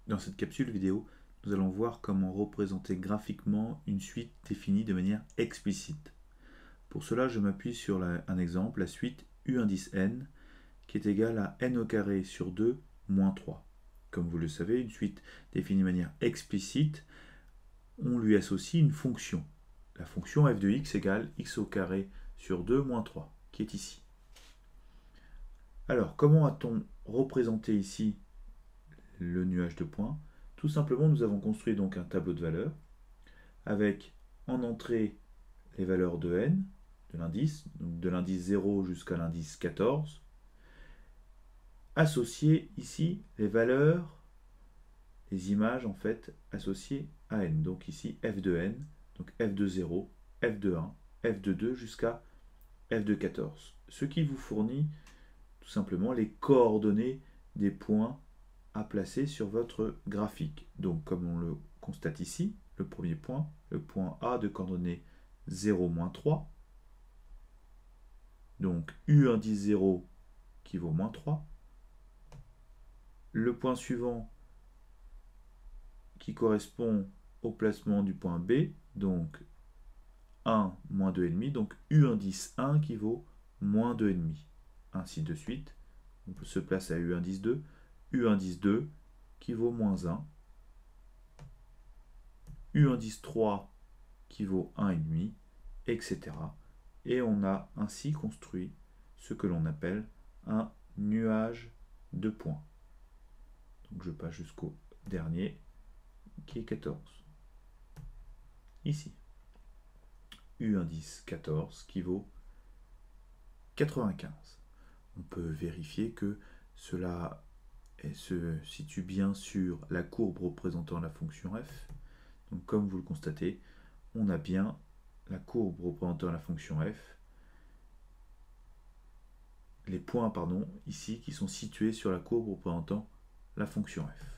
Dans cette capsule vidéo, nous allons voir comment représenter graphiquement une suite définie de manière explicite. Pour cela, je m'appuie sur un exemple, la suite U indice n, qui est égale à n au carré sur 2 moins 3. Comme vous le savez, une suite définie de manière explicite, on lui associe une fonction. La fonction f de x égale x au carré sur 2 moins 3, qui est ici. Alors, comment a-t-on représenté ici le nuage de points? Tout simplement, nous avons construit donc un tableau de valeurs avec en entrée les valeurs de n, de l'indice, donc de l'indice 0 jusqu'à l'indice 14, associées ici les valeurs, les images en fait associées à n. Donc ici f de n, donc f de 0, f de 1, f de 2 jusqu'à f de 14. Ce qui vous fournit tout simplement les coordonnées des points à placer sur votre graphique. Donc comme on le constate ici, le premier point, le point A de coordonnées 0, 3. Donc U indice 0 qui vaut moins 3. Le point suivant qui correspond au placement du point B, donc 1, moins 2,5. Donc U indice 1 qui vaut moins 2,5. Ainsi de suite. On se place à U indice 2. U indice 2 qui vaut moins 1. U indice 3 qui vaut 1,5, etc. Et on a ainsi construit ce que l'on appelle un nuage de points. Donc je passe jusqu'au dernier, qui est 14. Ici. U indice 14 qui vaut 95. On peut vérifier que cela se situe bien sur la courbe représentant la fonction f. Donc comme vous le constatez, on a bien la courbe représentant la fonction f, les points ici qui sont situés sur la courbe représentant la fonction f.